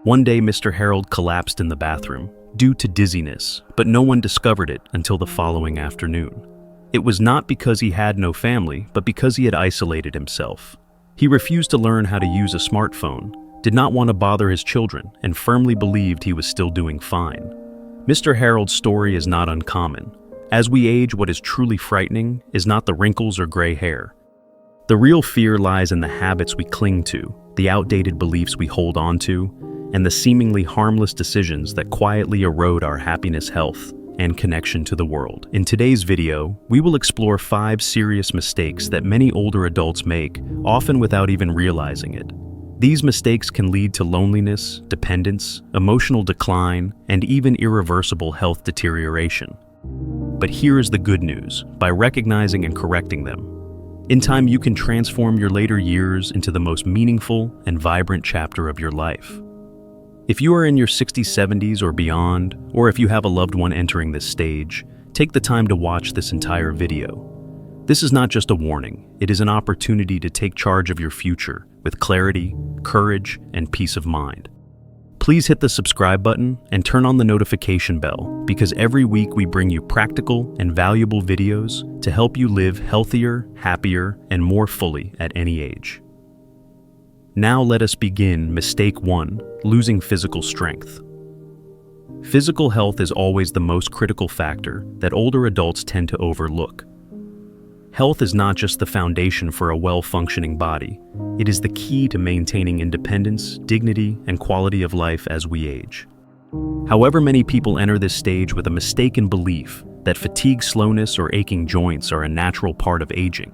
One day, Mr. Harold collapsed in the bathroom due to dizziness, but no one discovered it until the following afternoon. It was not because he had no family, but because he had isolated himself. He refused to learn how to use a smartphone, did not want to bother his children, and firmly believed he was still doing fine. Mr. Harold's story is not uncommon. As we age, what is truly frightening is not the wrinkles or gray hair. The real fear lies in the habits we cling to, the outdated beliefs we hold on to, and the seemingly harmless decisions that quietly erode our happiness, health, and connection to the world. In today's video, we will explore 5 serious mistakes that many older adults make, often without even realizing it. These mistakes can lead to loneliness, dependence, emotional decline, and even irreversible health deterioration. But here is the good news: by recognizing and correcting them, in time you can transform your later years into the most meaningful and vibrant chapter of your life. If you are in your 60s, 70s, or beyond, or if you have a loved one entering this stage, take the time to watch this entire video. This is not just a warning, it is an opportunity to take charge of your future with clarity, courage, and peace of mind. Please hit the subscribe button and turn on the notification bell, because every week we bring you practical and valuable videos to help you live healthier, happier, and more fully at any age. Now let us begin. Mistake 1: losing physical strength. Physical health is always the most critical factor that older adults tend to overlook. Health is not just the foundation for a well-functioning body, it is the key to maintaining independence, dignity, and quality of life as we age. However, many people enter this stage with a mistaken belief that fatigue, slowness, or aching joints are a natural part of aging.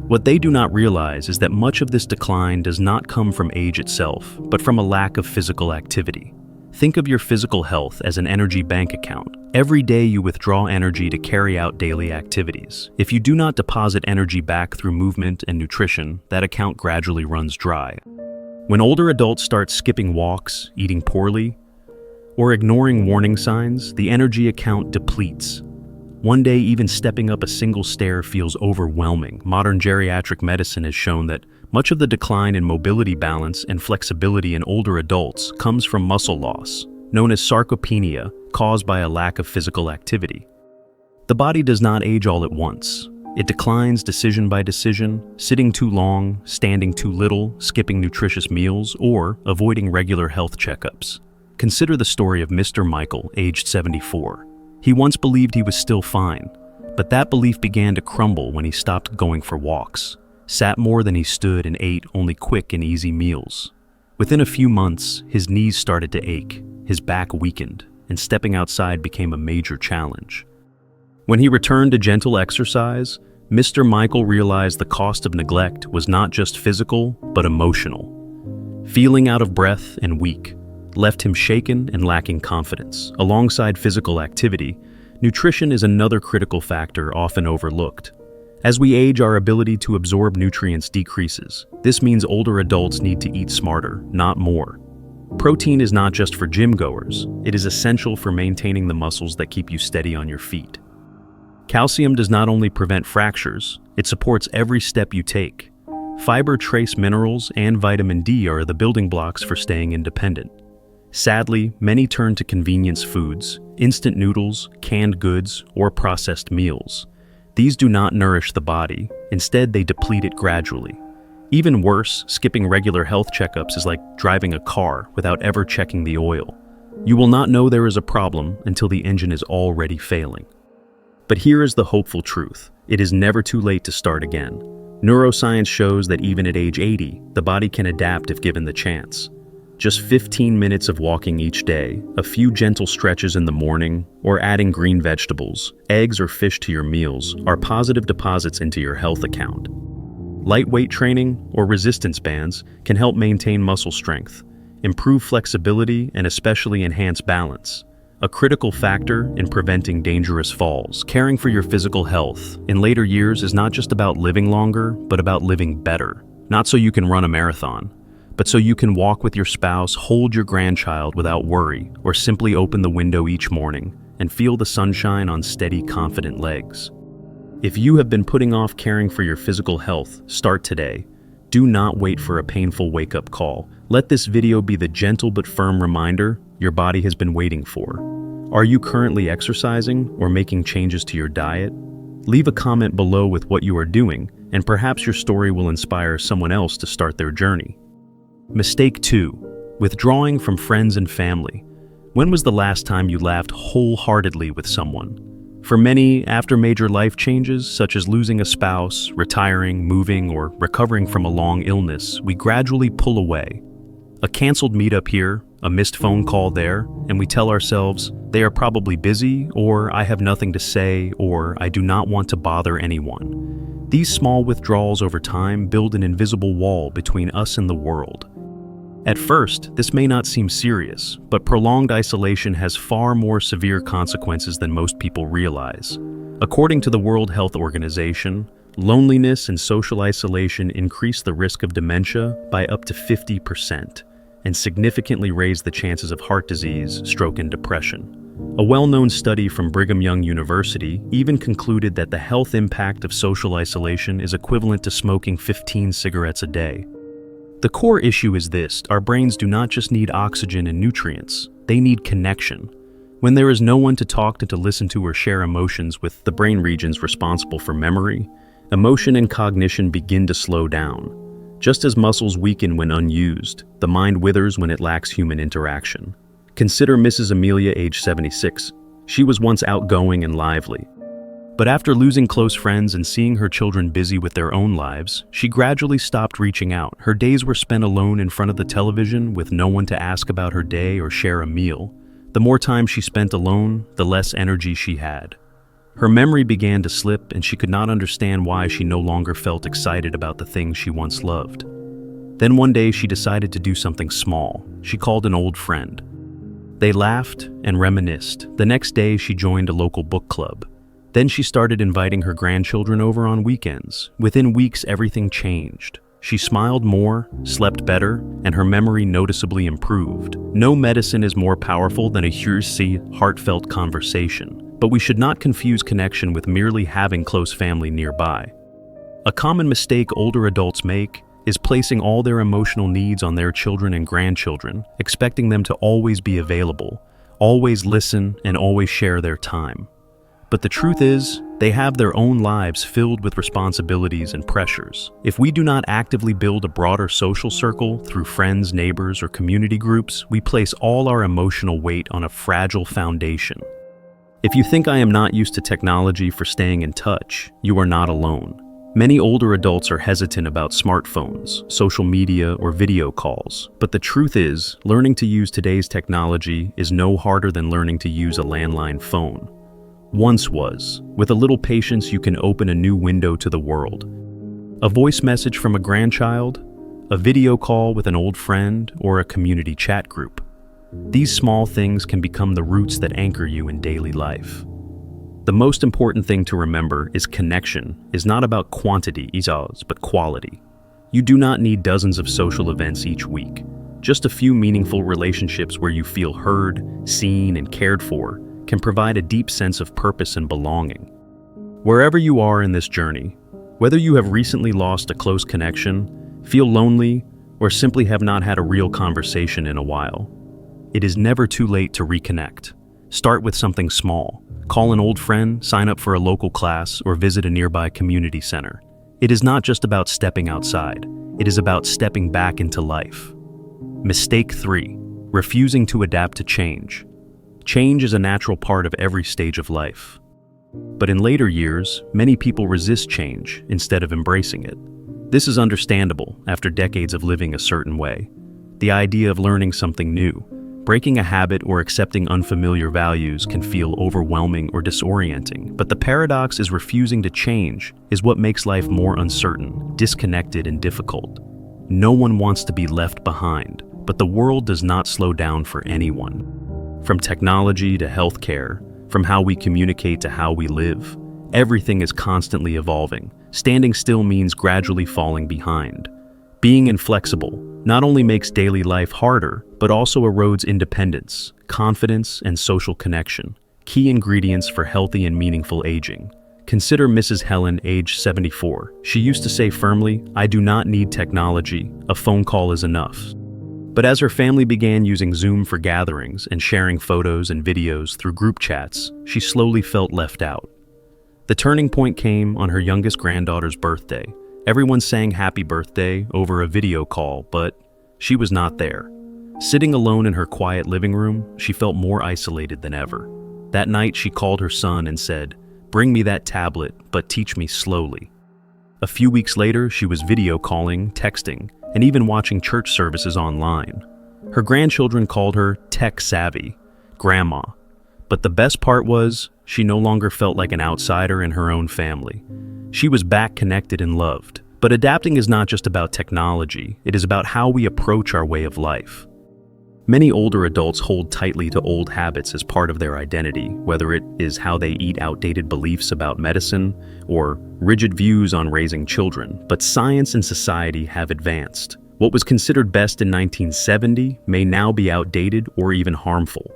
What they do not realize is that much of this decline does not come from age itself, but from a lack of physical activity. Think of your physical health as an energy bank account. Every day you withdraw energy to carry out daily activities. If you do not deposit energy back through movement and nutrition, that account gradually runs dry. When older adults start skipping walks, eating poorly, or ignoring warning signs, the energy account depletes. One day, even stepping up a single stair feels overwhelming. Modern geriatric medicine has shown that much of the decline in mobility, balance, and flexibility in older adults comes from muscle loss, known as sarcopenia, caused by a lack of physical activity. The body does not age all at once. It declines decision by decision, sitting too long, standing too little, skipping nutritious meals, or avoiding regular health checkups. Consider the story of Mr. Michael, aged 74. He once believed he was still fine, but that belief began to crumble when he stopped going for walks, sat more than he stood, and ate only quick and easy meals. Within a few months, his knees started to ache, his back weakened, and stepping outside became a major challenge. When he returned to gentle exercise, Mr. Michael realized the cost of neglect was not just physical, but emotional. Feeling out of breath and weak left him shaken and lacking confidence. Alongside physical activity, nutrition is another critical factor often overlooked. As we age, our ability to absorb nutrients decreases. This means older adults need to eat smarter, not more. Protein is not just for gym goers, it is essential for maintaining the muscles that keep you steady on your feet. Calcium does not only prevent fractures, it supports every step you take. Fiber, trace minerals, and vitamin D are the building blocks for staying independent. Sadly, many turn to convenience foods, instant noodles, canned goods, or processed meals. These do not nourish the body, instead they deplete it gradually. Even worse, skipping regular health checkups is like driving a car without ever checking the oil. You will not know there is a problem until the engine is already failing. But here is the hopeful truth: it is never too late to start again. Neuroscience shows that even at age 80, the body can adapt if given the chance. Just 15 minutes of walking each day, a few gentle stretches in the morning, or adding green vegetables, eggs, or fish to your meals are positive deposits into your health account. Lightweight training or resistance bands can help maintain muscle strength, improve flexibility, and especially enhance balance, a critical factor in preventing dangerous falls. Caring for your physical health in later years is not just about living longer, but about living better. Not so you can run a marathon, but so you can walk with your spouse, hold your grandchild without worry, or simply open the window each morning and feel the sunshine on steady, confident legs. If you have been putting off caring for your physical health, start today. Do not wait for a painful wake-up call. Let this video be the gentle but firm reminder your body has been waiting for. Are you currently exercising or making changes to your diet? Leave a comment below with what you are doing, and perhaps your story will inspire someone else to start their journey. Mistake 2. Withdrawing from friends and family. When was the last time you laughed wholeheartedly with someone? For many, after major life changes, such as losing a spouse, retiring, moving, or recovering from a long illness, we gradually pull away. A canceled meetup here, a missed phone call there, and we tell ourselves, they are probably busy, or I have nothing to say, or I do not want to bother anyone. These small withdrawals over time build an invisible wall between us and the world. At first, this may not seem serious, but prolonged isolation has far more severe consequences than most people realize. According to the World Health Organization, loneliness and social isolation increase the risk of dementia by up to 50% and significantly raise the chances of heart disease, stroke, and depression. A well-known study from Brigham Young University even concluded that the health impact of social isolation is equivalent to smoking 15 cigarettes a day. The core issue is this: our brains do not just need oxygen and nutrients, they need connection. When there is no one to talk to listen to, or share emotions with, the brain regions responsible for memory, emotion, and cognition begin to slow down. Just as muscles weaken when unused, the mind withers when it lacks human interaction. Consider Mrs. Amelia, age 76. She was once outgoing and lively. But after losing close friends and seeing her children busy with their own lives, she gradually stopped reaching out. Her days were spent alone in front of the television with no one to ask about her day or share a meal. The more time she spent alone, the less energy she had. Her memory began to slip, and she could not understand why she no longer felt excited about the things she once loved. Then one day she decided to do something small. She called an old friend. They laughed and reminisced. The next day she joined a local book club. Then she started inviting her grandchildren over on weekends. Within weeks, everything changed. She smiled more, slept better, and her memory noticeably improved. No medicine is more powerful than a heartfelt conversation, but we should not confuse connection with merely having close family nearby. A common mistake older adults make is placing all their emotional needs on their children and grandchildren, expecting them to always be available, always listen, and always share their time. But the truth is, they have their own lives filled with responsibilities and pressures. If we do not actively build a broader social circle through friends, neighbors, or community groups, we place all our emotional weight on a fragile foundation. If you think I am not used to technology for staying in touch, you are not alone. Many older adults are hesitant about smartphones, social media, or video calls. But the truth is, learning to use today's technology is no harder than learning to use a landline phone. Once was. With a little patience, you can open a new window to the world. A voice message from a grandchild, a video call with an old friend, or a community chat group. These small things can become the roots that anchor you in daily life. The most important thing to remember is connection is not about quantity, but quality. You do not need dozens of social events each week. Just a few meaningful relationships where you feel heard, seen, and cared for can provide a deep sense of purpose and belonging. Wherever you are in this journey, whether you have recently lost a close connection, feel lonely, or simply have not had a real conversation in a while, it is never too late to reconnect. Start with something small. Call an old friend, sign up for a local class, or visit a nearby community center. It is not just about stepping outside. It is about stepping back into life. Mistake 3. Refusing to adapt to change. Change is a natural part of every stage of life. But in later years, many people resist change instead of embracing it. This is understandable after decades of living a certain way. The idea of learning something new, breaking a habit, or accepting unfamiliar values can feel overwhelming or disorienting. But the paradox is refusing to change is what makes life more uncertain, disconnected, and difficult. No one wants to be left behind, but the world does not slow down for anyone. From technology to healthcare, from how we communicate to how we live, everything is constantly evolving. Standing still means gradually falling behind. Being inflexible not only makes daily life harder, but also erodes independence, confidence, and social connection, key ingredients for healthy and meaningful aging. Consider Mrs. Helen, age 74. She used to say firmly, "I do not need technology. A phone call is enough." But as her family began using Zoom for gatherings and sharing photos and videos through group chats, she slowly felt left out. The turning point came on her youngest granddaughter's birthday. Everyone sang happy birthday over a video call, but she was not there. Sitting alone in her quiet living room, she felt more isolated than ever. That night, she called her son and said, "Bring me that tablet, but teach me slowly." A few weeks later, she was video calling, texting, and even watching church services online. Her grandchildren called her tech-savvy, Grandma. But the best part was, she no longer felt like an outsider in her own family. She was back connected and loved. But adapting is not just about technology, it is about how we approach our way of life. Many older adults hold tightly to old habits as part of their identity, whether it is how they eat outdated beliefs about medicine or rigid views on raising children. But science and society have advanced. What was considered best in 1970 may now be outdated or even harmful.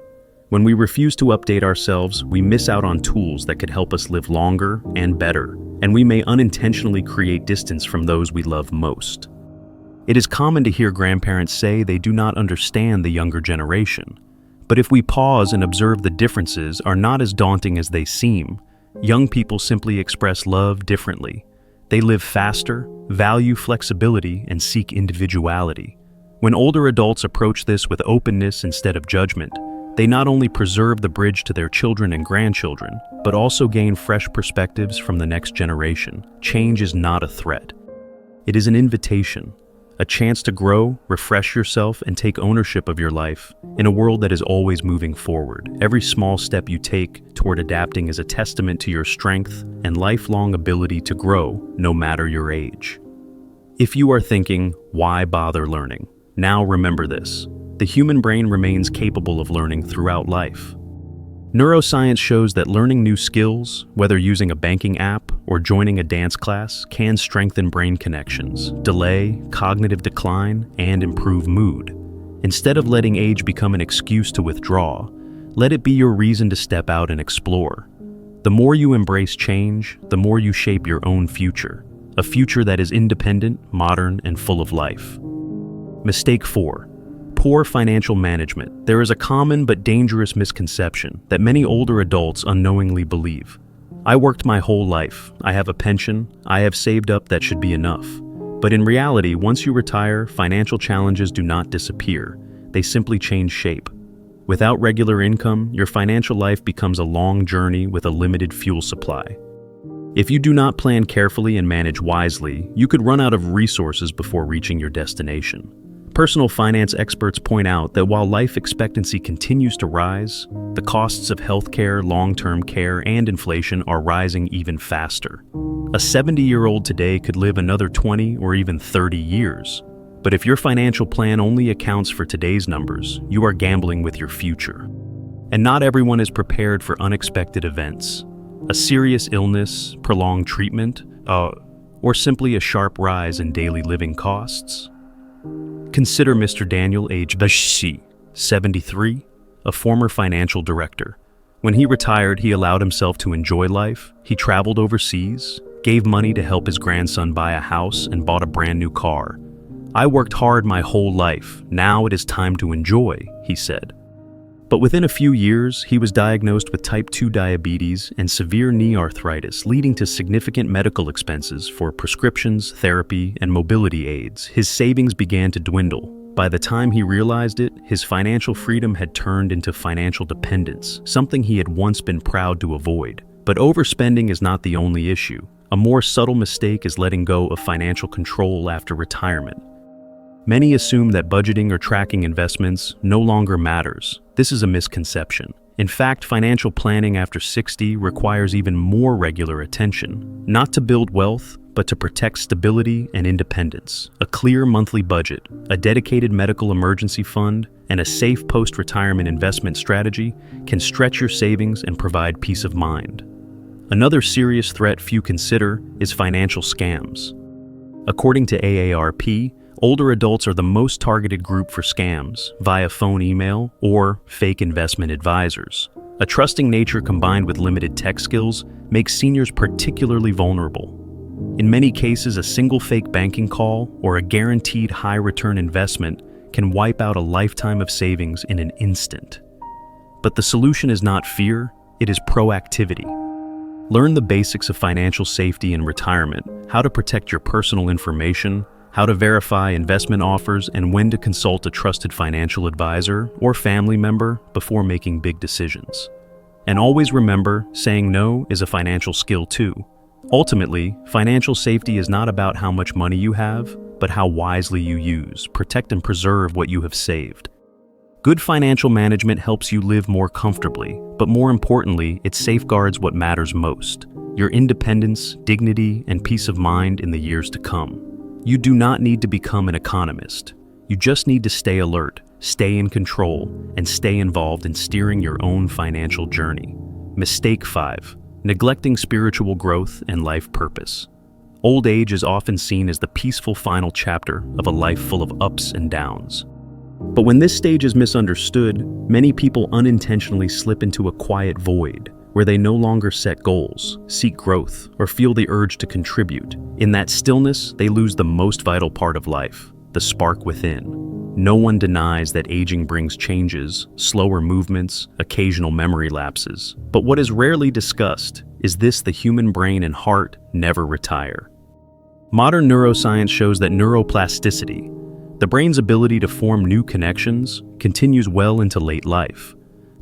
When we refuse to update ourselves, we miss out on tools that could help us live longer and better, and we may unintentionally create distance from those we love most. It is common to hear grandparents say they do not understand the younger generation. But if we pause and observe, the differences are not as daunting as they seem. Young people simply express love differently. They live faster, value flexibility, and seek individuality. When older adults approach this with openness instead of judgment, they not only preserve the bridge to their children and grandchildren, but also gain fresh perspectives from the next generation. Change is not a threat. It is an invitation. A chance to grow, refresh yourself, and take ownership of your life in a world that is always moving forward. Every small step you take toward adapting is a testament to your strength and lifelong ability to grow, no matter your age. If you are thinking, why bother learning? Now remember this: the human brain remains capable of learning throughout life. Neuroscience shows that learning new skills, whether using a banking app or joining a dance class, can strengthen brain connections, delay cognitive decline, and improve mood. Instead of letting age become an excuse to withdraw, let it be your reason to step out and explore. The more you embrace change, the more you shape your own future, a future that is independent, modern, and full of life. Mistake 4. Poor financial management. There is a common but dangerous misconception that many older adults unknowingly believe. I worked my whole life. I have a pension. I have saved up. That should be enough. But in reality, once you retire, financial challenges do not disappear. They simply change shape. Without regular income, your financial life becomes a long journey with a limited fuel supply. If you do not plan carefully and manage wisely, you could run out of resources before reaching your destination. Personal finance experts point out that while life expectancy continues to rise, the costs of healthcare, long-term care, and inflation are rising even faster. A 70-year-old today could live another 20 or even 30 years. But if your financial plan only accounts for today's numbers, you are gambling with your future. And not everyone is prepared for unexpected events. A serious illness, prolonged treatment, or simply a sharp rise in daily living costs. Consider Mr. Daniel, age 73, a former financial director. When he retired, he allowed himself to enjoy life. He traveled overseas, gave money to help his grandson buy a house, and bought a brand new car. "I worked hard my whole life. Now it is time to enjoy," he said. But within a few years, he was diagnosed with type 2 diabetes and severe knee arthritis, leading to significant medical expenses for prescriptions, therapy, and mobility aids. His savings began to dwindle. By the time he realized it, his financial freedom had turned into financial dependence, something he had once been proud to avoid. But overspending is not the only issue. A more subtle mistake is letting go of financial control after retirement. Many assume that budgeting or tracking investments no longer matters. This is a misconception. In fact, financial planning after 60 requires even more regular attention, not to build wealth, but to protect stability and independence. A clear monthly budget, a dedicated medical emergency fund, and a safe post-retirement investment strategy can stretch your savings and provide peace of mind. Another serious threat few consider is financial scams. According to AARP, older adults are the most targeted group for scams via phone, email, or fake investment advisors. A trusting nature combined with limited tech skills makes seniors particularly vulnerable. In many cases, a single fake banking call or a guaranteed high-return investment can wipe out a lifetime of savings in an instant. But the solution is not fear, it is proactivity. Learn the basics of financial safety in retirement, how to protect your personal information, how to verify investment offers, and when to consult a trusted financial advisor or family member before making big decisions. And always remember, saying no is a financial skill too. Ultimately, financial safety is not about how much money you have, but how wisely you use, protect, and preserve what you have saved. Good financial management helps you live more comfortably, but more importantly, it safeguards what matters most: your independence, dignity, and peace of mind in the years to come. You do not need to become an economist. You just need to stay alert, stay in control, and stay involved in steering your own financial journey. Mistake 5. Neglecting spiritual growth and life purpose. Old age is often seen as the peaceful final chapter of a life full of ups and downs. But when this stage is misunderstood, many people unintentionally slip into a quiet void where they no longer set goals, seek growth, or feel the urge to contribute. In that stillness, they lose the most vital part of life, the spark within. No one denies that aging brings changes, slower movements, occasional memory lapses. But what is rarely discussed is this: the human brain and heart never retire. Modern neuroscience shows that neuroplasticity, the brain's ability to form new connections, continues well into late life.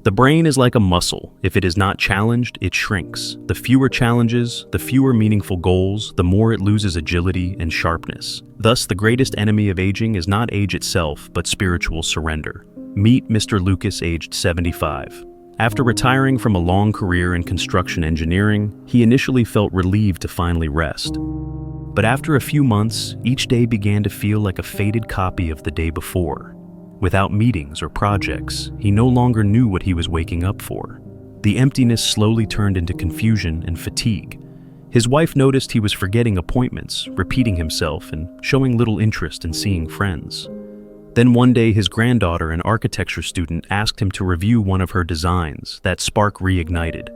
The brain is like a muscle. If it is not challenged, it shrinks. The fewer challenges, the fewer meaningful goals, the more it loses agility and sharpness. Thus, the greatest enemy of aging is not age itself, but spiritual surrender. Meet Mr. Lucas, aged 75. After retiring from a long career in construction engineering, he initially felt relieved to finally rest. But after a few months, each day began to feel like a faded copy of the day before. Without meetings or projects, he no longer knew what he was waking up for. The emptiness slowly turned into confusion and fatigue. His wife noticed he was forgetting appointments, repeating himself, and showing little interest in seeing friends. Then one day, his granddaughter, an architecture student, asked him to review one of her designs. That spark reignited.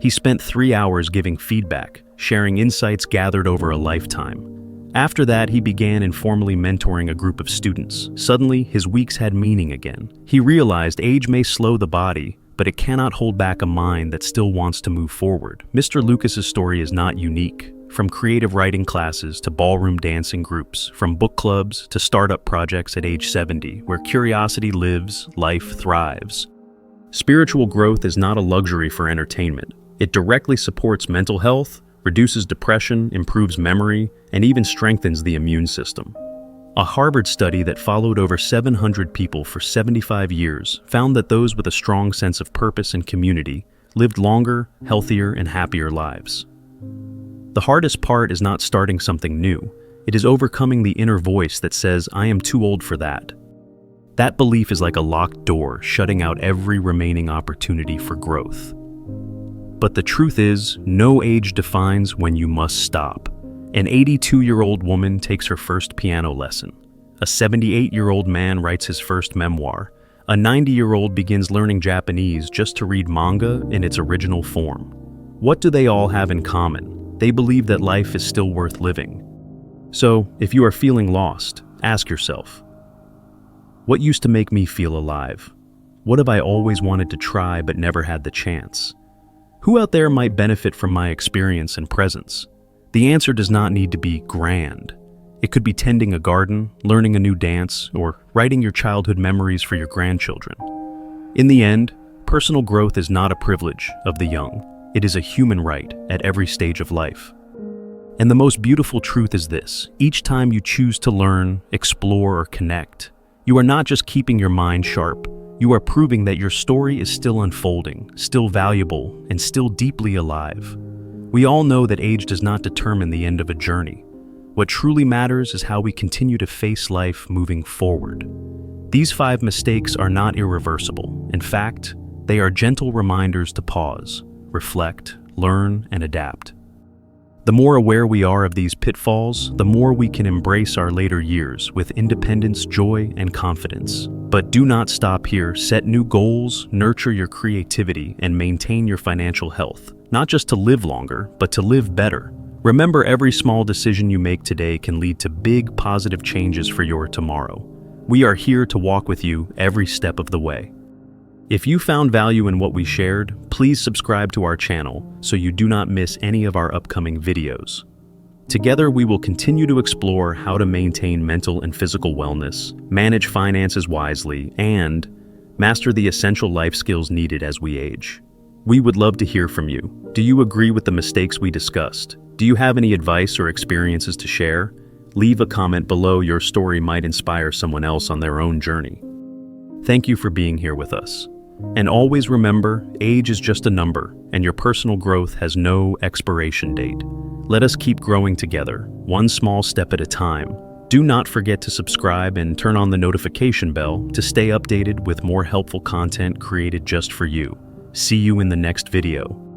He spent 3 hours giving feedback, sharing insights gathered over a lifetime. After that, he began informally mentoring a group of students. Suddenly, his weeks had meaning again. He realized age may slow the body, but it cannot hold back a mind that still wants to move forward. Mr. Lucas's story is not unique. From creative writing classes to ballroom dancing groups, from book clubs to startup projects at age 70, where curiosity lives, life thrives. Spiritual growth is not a luxury for entertainment. It directly supports mental health, reduces depression, improves memory, and even strengthens the immune system. A Harvard study that followed over 700 people for 75 years found that those with a strong sense of purpose and community lived longer, healthier, and happier lives. The hardest part is not starting something new. It is overcoming the inner voice that says, "I am too old for that." That belief is like a locked door, shutting out every remaining opportunity for growth. But the truth is, no age defines when you must stop. An 82-year-old woman takes her first piano lesson. A 78-year-old man writes his first memoir. A 90-year-old begins learning Japanese just to read manga in its original form. What do they all have in common? They believe that life is still worth living. So, if you are feeling lost, ask yourself, what used to make me feel alive? What have I always wanted to try but never had the chance? Who out there might benefit from my experience and presence? The answer does not need to be grand. It could be tending a garden, learning a new dance, or writing your childhood memories for your grandchildren. In the end, personal growth is not a privilege of the young. It is a human right at every stage of life. And the most beautiful truth is this: each time you choose to learn, explore, or connect, you are not just keeping your mind sharp. You are proving that your story is still unfolding, still valuable, and still deeply alive. We all know that age does not determine the end of a journey. What truly matters is how we continue to face life moving forward. These 5 mistakes are not irreversible. In fact, they are gentle reminders to pause, reflect, learn, and adapt. The more aware we are of these pitfalls, the more we can embrace our later years with independence, joy, and confidence. But do not stop here. Set new goals, nurture your creativity, and maintain your financial health. Not just to live longer, but to live better. Remember, every small decision you make today can lead to big positive changes for your tomorrow. We are here to walk with you every step of the way. If you found value in what we shared, please subscribe to our channel so you do not miss any of our upcoming videos. Together, we will continue to explore how to maintain mental and physical wellness, manage finances wisely, and master the essential life skills needed as we age. We would love to hear from you. Do you agree with the mistakes we discussed? Do you have any advice or experiences to share? Leave a comment below. Your story might inspire someone else on their own journey. Thank you for being here with us. And always remember, age is just a number, and your personal growth has no expiration date. Let us keep growing together, one small step at a time. Do not forget to subscribe and turn on the notification bell to stay updated with more helpful content created just for you. See you in the next video.